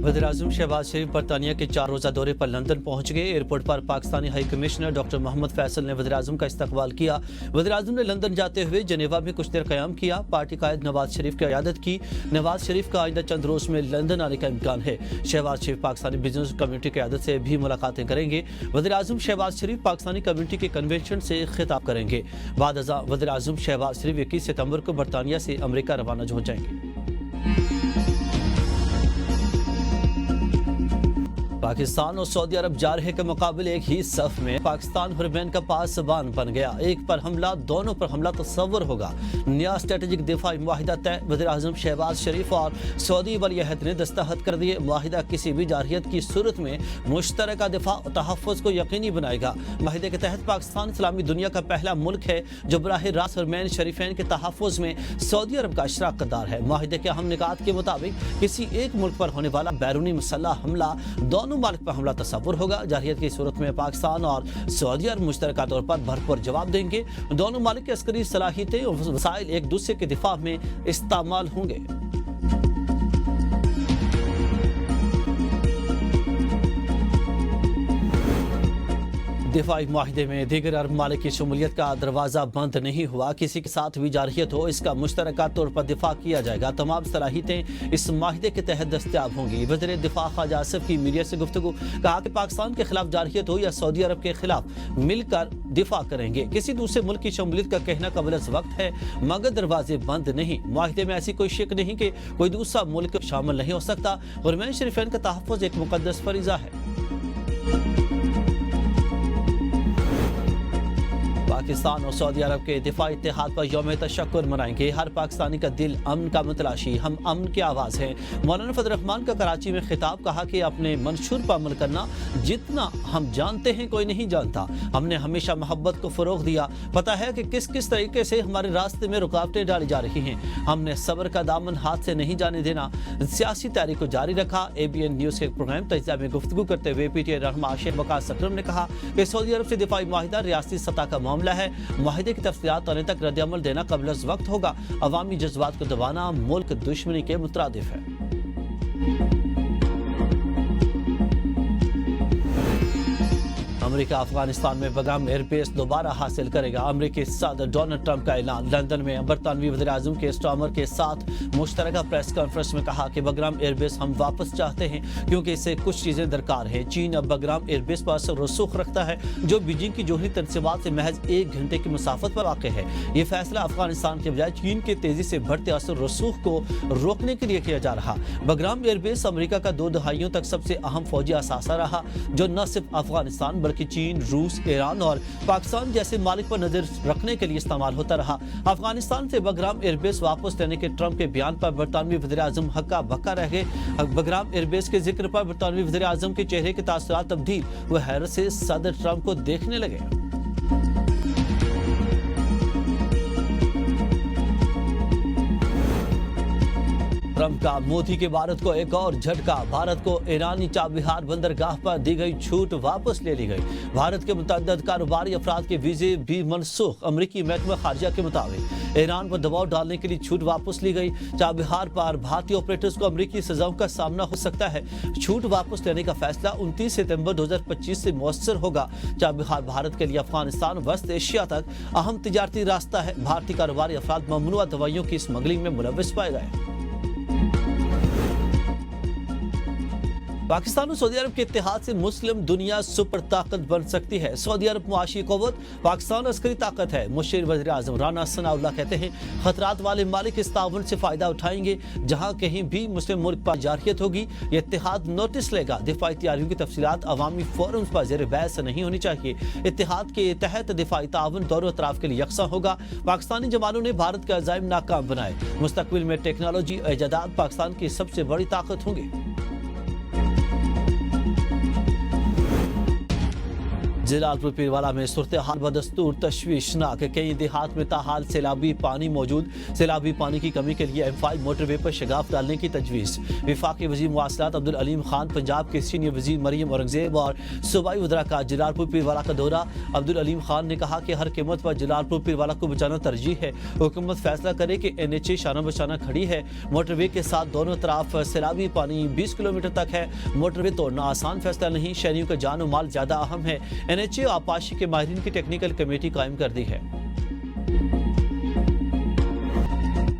वज़ीर-ए-आज़म शहबाज शरीफ बरतानिया के 4 रोज़ा दौरे पर लंदन पहुंच गए। एयरपोर्ट पर Pakistani high commissioner doctor Mohammad Faisal ने वज़ीर-ए-आज़म का इस्तकबाल किया। वज़ीर-ए-आज़म ने लंदन जाते हुए जेनेवा में कुछ देर क़याम किया। पार्टी कायद नवाज शरीफ की क़यादत की। नवाज शरीफ का आइंदा चंद रोज़ में लंदन आने का इम्कान है। शहबाज शरीफ पाकिस्तानी बिजनेस कम्युनिटी की क़यादत से भी मुलाकातें करेंगे। वज़ीर-ए-आज़म शहबाज शरीफ पाकिस्तानी कम्युनिटी के कन्वेंशन से खिताब करेंगे। बाद अज़ां वज़ीर-ए-आज़म शहबाज शरीफ 21 सितंबर को बरतानिया से अमरीका रवाना हो जाएंगे। पाकिस्तान और सऊदी अरब जारहे के मुकाबले एक ही सफ में। पाकिस्तान हुरमैन का पासबान बन गया। एक पर हमला, दोनों पर हमला तस्वर होगा। नया स्ट्रेटेजिक दिफाई मुआहिदा तय। वज़ीर-ए-आज़म शहबाज शरीफ और सऊदी वली-अहद ने दस्तखत कर दिए। मुआहिदा किसी भी जारहियत की सूरत में मुश्तरका दिफा और तहफ़्फ़ुज़ को यकीनी बनाएगा। मुआहिदे के तहत पाकिस्तान इस्लामी दुनिया का पहला मुल्क है जो बराह रास्त हुरमैन शरीफैन के तहफ़्फ़ुज़ में सऊदी अरब का शराकतदार है। मुआहिदे के अहम निकात के मुताबिक किसी एक मुल्क पर होने वाला बैरूनी मसल्ह हमला दोनों मालिक पर हमला तस्वुर होगा। जारहियत की सूरत में पाकिस्तान और सऊदी अरब मुश्तरका तौर पर भरपूर जवाब देंगे। दोनों मालिक की अस्करी सलाहियतें और वसाइल एक दूसरे के दिफा में इस्तेमाल होंगे। दिफाई मुआहिदे में दीगर अरब मालिक की शमूलियत का दरवाज़ा बंद नहीं हुआ। किसी के साथ भी जारहियत हो, इसका मुश्तरका तौर पर दिफा किया जाएगा। तमाम सलाहियतें इस मुआहिदे के तहत दस्तयाब होंगी। वज़ीर दिफा ख्वाजा आसिफ की मीडिया से गुफ्तगू, कहा कि पाकिस्तान के खिलाफ जारहियत हो या सऊदी अरब के खिलाफ मिलकर दिफा करेंगे। किसी दूसरे मुल्क की शमूलियत का कहना कबल वक्त है, मगर दरवाजे बंद नहीं। मुआहिदे में ऐसी कोई शक नहीं कि कोई दूसरा मुल्क शामिल नहीं हो सकता। हुरमैन शरीफैन का तहफ़्फ़ुज़ एक मुक़द्दस फरीज़ा है। पाकिस्तान और सऊदी अरब के दिफाई इत्तेहाद पर यौम तशक्कुर मनाएंगे। हर पाकिस्तानी का दिल अमन का मतलाशी, हम अमन की आवाज़ हैं। मौलाना फजल रहमान का कराची में खिताब, कहा कि अपने मंशूर पर अमल करना जितना हम जानते हैं कोई नहीं जानता। हमने हमेशा मोहब्बत को फ़रोग़ दिया। पता है कि किस किस तरीके से हमारे रास्ते में रुकावटें डाली जा रही हैं। हमने सब्र का दामन हाथ से नहीं जाने देना। सियासी तहरीक को जारी रखा। ABN न्यूज़ के प्रोग्राम तजिया में गुफ्तगू करते हुए PTI रहनुमा शेख वकास अकरम ने कहा कि सऊदी अरब से दिफाई मुआहिदा रियासती सतह का मामला है। मुआहिदे की तफसीलात आने तक रद्द-ए-अमल देना कबल वक्त होगा। अवामी जज्बात को दबाना मुल्क दुश्मनी के मुतरादिफ है। अमेरिका अफगानिस्तान में बगाम एयरबेस दोबारा हासिल करेगा। अमेरिकी सदर डोनाल्ड ट्रंप का ऐलान। लंदन में बरतानवी वज़ीर-ए-आज़म के स्टामर के साथ मुश्तरका प्रेस कॉन्फ्रेंस में कहा कि बग्राम एयरबेस हम वापस चाहते हैं क्योंकि इससे कुछ चीज़ें दरकार हैं। चीन अब बग्राम एयरबेस पर असर रसूख रखता है जो बीजिंग की जोहरी तनसीबात से महज 1 घंटे की मुसाफत पर वाक़ है। ये फैसला अफगानिस्तान के बजाय चीन के तेजी से बढ़ते असर रसूख को रोकने के लिए किया जा रहा। बग्राम एयरबेस अमेरिका का 2 दहाइयों तक सबसे अहम फौजी असासा रहा जो न सिर्फ अफगानिस्तान बल्कि चीन, रूस, ईरान और पाकिस्तान जैसे मालिक पर नजर रखने के लिए इस्तेमाल होता रहा। अफगानिस्तान से बग्राम एयरबेस वापस लेने के ट्रंप के बयान पर बरतानवी वज़ीर-ए-आज़म हक्का बक्का रह गए। बग्राम एयरबेस के जिक्र पर बरतानवी वज़ीर-ए-आज़म के चेहरे के तासुरात तब्दील, वो हैरत से सदर ट्रंप को देखने लगे। ट्रंप का मोदी के भारत को एक और झटका। भारत को ईरानी चाबहार बंदरगाह पर दी गई छूट वापस ले ली गई। भारत के मुतअद्दिद कारोबारी अफराद के वीजे भी मनसूख। अमरीकी महकमा खारजा के मुताबिक ईरान पर दबाव डालने के लिए छूट वापस ली गई। चाबहार पर भारतीय ऑपरेटर्स को अमरीकी सजाओं का सामना हो सकता है। छूट वापस लेने का फैसला 29 सितंबर 2025 से मौसर होगा। चाबहार भारत के लिए अफगानिस्तान और वेस्ट एशिया तक अहम तिजारती रास्ता है। भारतीय कारोबारी अफराद ममनुआ दवाइयों की स्मगलिंग में मुलव्वस पाए गए। पाकिस्तान और सऊदी अरब के इत्तेहाद से मुस्लिम दुनिया सुपर ताकत बन सकती है। सऊदी अरब मुआशी क़ुव्वत, पाकिस्तान अस्करी ताकत है। मुशीर वज़ीर-ए-आज़म राना सनाउल्लाह कहते हैं खतरात वाले मालिक इस ताउन से फ़ायदा उठाएंगे। जहाँ कहीं भी मुस्लिम मुल्क पर जारहियत होगी ये इत्तेहाद नोटिस लेगा। दिफाई तैयारियों की तफसीलात अवामी फोरम्स पर ज़ेर बहस नहीं होनी चाहिए। इत्तेहाद के तहत दिफाई ताउन दोनों अतराफ के लिए यकसा होगा। पाकिस्तानी जवानों ने भारत के अज़ाइम नाकाम बनाए। मुस्तक़बिल में टेक्नोलॉजी और इजादात पाकिस्तान की सबसे बड़ी ताकत होंगी। जलालपुर पीरवाला में सूरत-ए-हाल बदस्तूर तशवीशनाक, कई देहात में ताहाल सैलाबी पानी मौजूद। सैलाबी पानी की कमी के लिए M5 मोटरवे पर शगाफ डालने की तजवीज़। वफाकी वज़ीर मवासलात अब्दुल अलीम खान, पंजाब के सीनियर वज़ीर मरियम औरंगजेब और सूबाई वज़रा का जलालपुर पीरवाला का दौरा। अब्दुल अलीम खान ने कहा कि हर कीमत पर जलालपुर पीरवाला को बचाना तरजीह है। हुकूमत फैसला करे कि NHA शाना बशाना खड़ी है। मोटरवे के साथ दोनों तरफ सैलाबी पानी 20 किलोमीटर तक है। मोटरवे तोड़ना आसान फैसला नहीं, शहरियों का जान और माल ज्यादा अहम है। NHA आपाशी के माहिरीन की टेक्निकल कमेटी कायम कर दी है।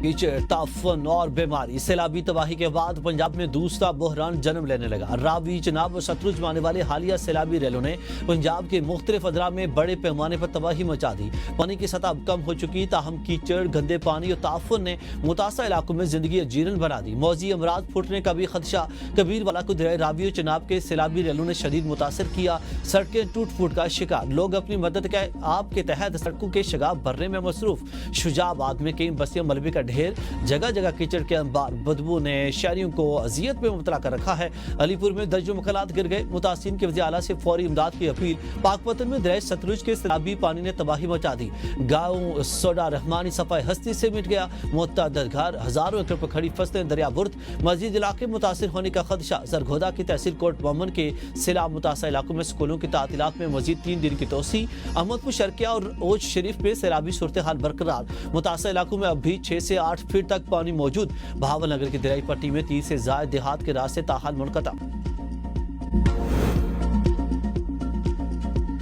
कीचड़, ताफन और बीमारी। सैलाबी तबाही के बाद पंजाब में दूसरा बहरान जन्म लेने लगा। रावी, चनाब और सतलुज में आने वाले हालिया सैलाबी रैलों ने पंजाब के मुख्तलिफ अदरा में बड़े पैमाने पर तबाही मचा दी। पानी की सतह अब कम हो चुकी, ताहम कीचड़, गंदे पानी और ताफन ने मुतासर इलाकों में जिंदगी अजीरन बना दी। मौजी अमराज फुटने का भी खदशा। कबीरवाला को दरिया रावी और चनाब के सैलाबी रैलों ने शदीद मुतासर किया। सड़कें टूट फूट का शिकार। लोग अपनी मदद के आप के तहत सड़कों के शगाफ भरने में मसरूफ। शुजाबाद में कई बस्तियां मलबे का ढेर, जगह जगह कीचड़ के अंबार। बदबू ने शहरियों को अजियत में मुबतला कर रखा है। अलीपुर में दर्जों मकानात गिर गए। मुतासिन के वज़ीर आला से फौरी इमदाद की अपील। पाकपतन में दरिया सतलुज के सैलाबी पानी ने तबाही मचा दी। गाँव सोडा रहमानी सफाई हस्ती से मिट गया। मुतअद्दिद घर, हजारों एकड़ पर खड़ी फसलें दरिया बुर्द। मजीद इलाके मुतासिर होने का खदशा। सरगोदा की तहसील कोट मोमन के सैलाब मुतासर इलाकों में स्कूलों की तातीलात में मजीद 3 दिन की तोसी। अहमदपुर शर्किया और ओज शरीफ में सैलाबी सूरत हाल बरकरार। मुतासर इलाकों में अब भी 6 से 8 फीट तक पानी मौजूद। भावल नगर की दरियाई पट्टी में 30 से ज्यादा देहात के रास्ते ताहाल मुनक़ता।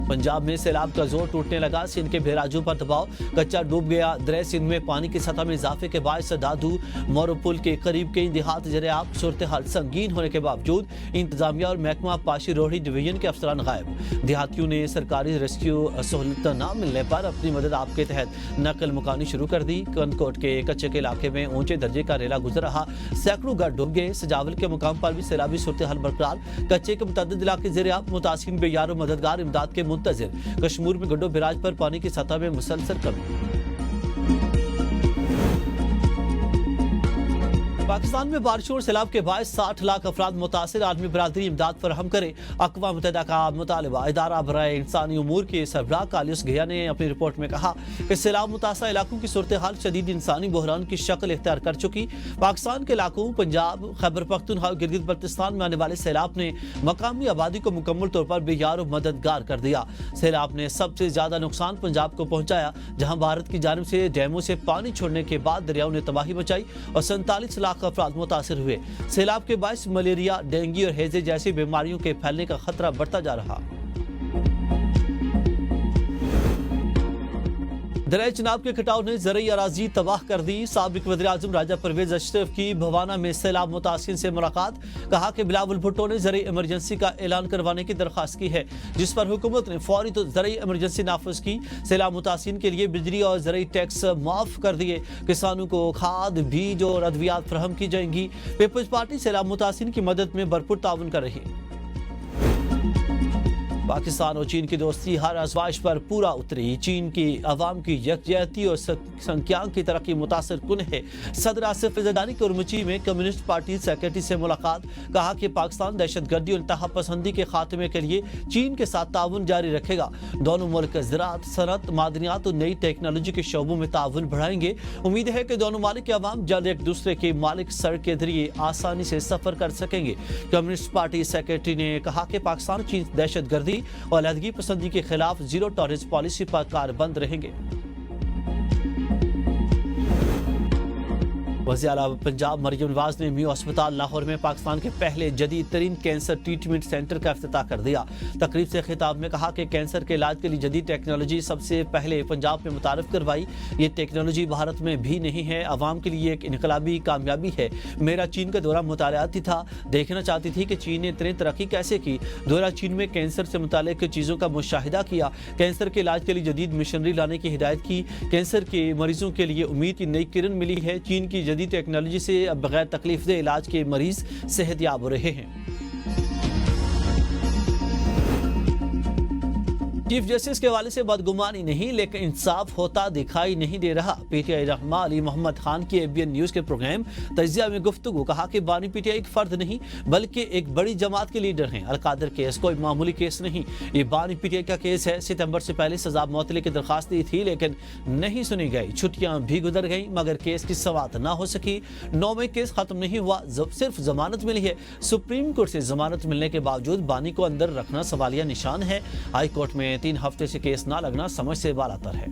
पंजाब में सैलाब का जोर टूटने लगा। सिंध के बेराजों पर दबाव, कच्चा डूब गया। दरिया सिंध में पानी की सतह में इजाफे के बायस दादू मोरो पुल के करीब कई देहात जरियाब। सूरत हाल संगीन होने के बावजूद इंतजामिया और महकमा पाशी रोहड़ी डिवीजन के अफसरान गायब। देहातियों ने सरकारी रेस्क्यू सहूलत न मिलने पर अपनी मदद आपके तहत नकल मुकानी शुरू कर दी। कनकोट के कच्चे के इलाके में ऊंचे दर्जे का रेला गुजर रहा। सैकड़ों घर डूब गए। सजावल के मुकाम पर भी सैलाबी सूरत हाल बरकरार। कच्चे के मुतअद्दिद इलाके जरियाब। मुतासिन बेयार और मददगार इमदाद के मुंतज़िर। कश्मीर में गड्डो बिराज पर पानी की सतह में मुसलसल कमी। पाकिस्तान में बारिशों और सैलाब के बायस 60 लाख अफराद मुतासिर। आलमी बरादरी इमदाद फराहम करे। अक़वाम मुत्तहिदा का मुतालबा। इदारा बराए इंसानी उमूर के सरबराह कालिस गया ने अपनी रिपोर्ट में कहा कि सैलाब मुतासर इलाकों की सूरत हाल शदीद इंसानी बहरान की शक्ल इख्तियार कर चुकी। पाकिस्तान के इलाकों पंजाब, खैबर पख्तूनख्वा और गिलगित बल्तिस्तान में आने वाले सैलाब ने मकामी आबादी को मुकम्मल तौर पर बेयार और मददगार कर दिया। सैलाब ने सबसे ज्यादा नुकसान पंजाब को पहुंचाया, जहां भारत की जानिब से डैमों से पानी छोड़ने के बाद दरियाओं ने तबाही मचाई और 47 लाख अफराद मुतासिर हुए। सैलाब के बायस मलेरिया, डेंगू और हैजे जैसी बीमारियों के फैलने का खतरा बढ़ता जा रहा। दरिया चनाब के कटाव ने ज़रई अराजी तबाह कर दी। साबिक वज़ीर-ए-आज़म राजा परवेज अशरफ की भवाना में सैलाब मुतासिन से मुलाकात। कहा कि बिलावल भुट्टो ने ज़रई इमरजेंसी का ऐलान करवाने की दरख्वास्त की है, जिस पर हुकूमत ने फौरी तो ज़रई इमरजेंसी नाफिज की। सैलाब मुतासिन के लिए बिजली और ज़रई टैक्स माफ कर दिए। किसानों को खाद, बीज और अद्वियात फराहम की जाएंगी। पीपल्स पार्टी सैलाब मुतासिन की मदद में भरपूर ताउन कर रही। पाकिस्तान और चीन की दोस्ती हर आजमाइश पर पूरा उतरी। चीन की अवाम की यकजहती और संख्यांक की तरक्की मुतासर कुन है। सदर आसिफ ज़रदारी की उर्मुची में कम्युनिस्ट पार्टी सेक्रेटरी से मुलाकात। कहा कि पाकिस्तान दहशतगर्दी और इंतहा पसंदी के खात्मे के लिए चीन के साथ ताउन जारी रखेगा। दोनों मुल्क ज़राअत, सनत, मादनियात और नई टेक्नोलॉजी के शोबों में ताउन बढ़ाएंगे। उम्मीद है कि दोनों मालिक के अवाम जल्द एक दूसरे के मालिक सड़क के जरिए आसानी से सफर कर सकेंगे। कम्युनिस्ट पार्टी सेक्रेटरी ने कहा कि पाकिस्तान चीन दहशतगर्दी और अलहदगी पसंदी के खिलाफ जीरो टॉलरेंस पॉलिसी पर कारबंद रहेंगे। वज़ीर आला पंजाब मरियम नवाज ने मियो अस्पताल लाहौर में पाकिस्तान के पहले जदीद तरीन कैंसर ट्रीटमेंट सेंटर का इफ्तिताह कर दिया। तकरीब से खिताब में कहा कि कैंसर के इलाज के लिए जदीद टेक्नोलॉजी सबसे पहले पंजाब में मुतारफ करवाई। ये टेक्नोलॉजी भारत में भी नहीं है, अवाम के लिए एक इनकलाबी कामयाबी है। मेरा चीन का दौरा मुतालियाती था, देखना चाहती थी कि चीन ने इतनी तरक्की कैसे की। दौरा चीन में कैंसर से मुतालिक चीज़ों का मुशाहिदा किया। कैंसर के इलाज के लिए जदीद मिशनरी लाने की हिदायत की। कैंसर के मरीजों के लिए उम्मीद की नई किरण मिली है। चीन की जदीद टेक्नोलॉजी से अब बगैर तकलीफ दे इलाज के मरीज सेहतयाब हो रहे हैं। چیف جسٹس کے حوالے سے بدگمانی نہیں لیکن انصاف ہوتا دکھائی نہیں دے رہا۔ پی ٹی آئی رہنما علی محمد خان کی ABN نیوز کے پروگرام تجزیہ میں گفتگو، کہا کہ بانی پی ٹی آئی ایک فرد نہیں بلکہ ایک بڑی جماعت کے لیڈر ہیں۔ القادر کیس کوئی معمولی کیس نہیں، یہ بانی پی ٹی آئی کا کیس ہے۔ ستمبر سے پہلے سزا معطلی کی درخواست دی تھی لیکن نہیں سنی گئی، چھٹیاں بھی گزر گئیں مگر کیس کی سماعت نہ ہو سکی۔ 9 میں کیس ختم نہیں ہوا، صرف ضمانت ملی ہے۔ سپریم کورٹ سے ضمانت ملنے کے باوجود بانی کو اندر رکھنا سوالیہ نشان ہے۔ ہائی کورٹ میں 3 ہفتے سے کیس نہ لگنا سمجھ سے بالاتر ہے۔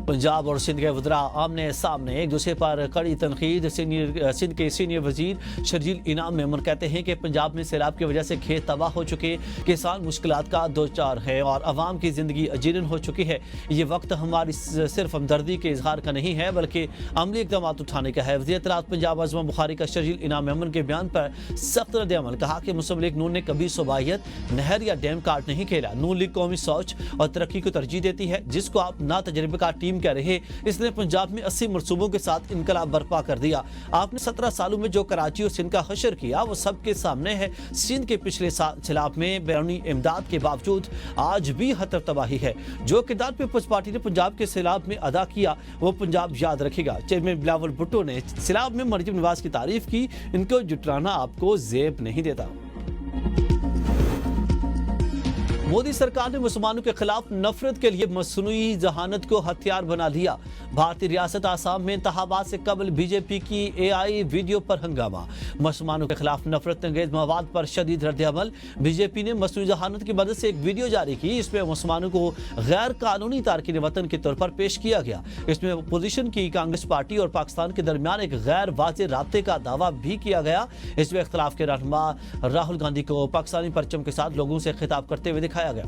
پنجاب اور سندھ کے وزراء آمنے سامنے ایک دوسرے پر کڑی تنقید۔ سندھ کے سینئر وزیر شرجیل انعام میمن کہتے ہیں کہ پنجاب میں سیلاب کی وجہ سے کھیت تباہ ہو چکے، کسان مشکلات کا دوچار ہے اور عوام کی زندگی اجیرن ہو چکی ہے۔ یہ وقت ہماری صرف ہمدردی کے اظہار کا نہیں ہے بلکہ عملی اقدامات اٹھانے کا ہے۔ وزیر اطلاعات پنجاب عظمہ بخاری کا شرجیل انعام میمن کے بیان پر سخت رد عمل، کہا کہ مسلم لیگ نون نے کبھی صوبائیت، نہر یا ڈیم کارڈ نہیں کھیلا۔ نون لیگ قومی سوچ اور ترقی کو ترجیح دیتی ہے، جس کو آپ نا تجربے کا ٹیم کہہ رہے۔ اس نے پنجاب میں 80 منصوبوں کے ساتھ انقلاب برپا کر دیا۔ آپ نے 17 سالوں میں جو کراچی اور سندھ کا حشر کیا وہ سب کے سامنے ہے۔ سندھ کے پچھلے سیلاب میں بیرونی امداد کے باوجود آج بھی خطر تباہی ہے۔ جو کردار پیپلز پارٹی نے پنجاب کے سیلاب میں ادا کیا وہ پنجاب یاد رکھے گا۔ چیئرمین بلاول بھٹو نے سیلاب میں مریم نواز کی تعریف کی، ان کو جٹلانا آپ کو زیب نہیں دیتا۔ مودی سرکار نے مسلمانوں کے خلاف نفرت کے لیے مصنوعی ذہانت کو ہتھیار بنا لیا۔ بھارتی ریاست آسام میں انتخابات سے قبل بی جے پی کی AI ویڈیو پر ہنگامہ۔ مسلمانوں کے خلاف نفرت انگیز مواد پر شدید رد عمل۔ بی جے پی نے مصنوعی ذہانت کی مدد سے ایک ویڈیو جاری کی، اس میں مسلمانوں کو غیر قانونی تارکین وطن کے طور پر پیش کیا گیا۔ اس میں اپوزیشن کی کانگریس پارٹی اور پاکستان کے درمیان ایک غیر واضح رابطے کا دعویٰ بھی کیا گیا۔ اس میں اختلاف کے رہنما راہل گاندھی کو پاکستانی پرچم کے ساتھ لوگوں سے خطاب کرتے ہوئے دکھایا گیا۔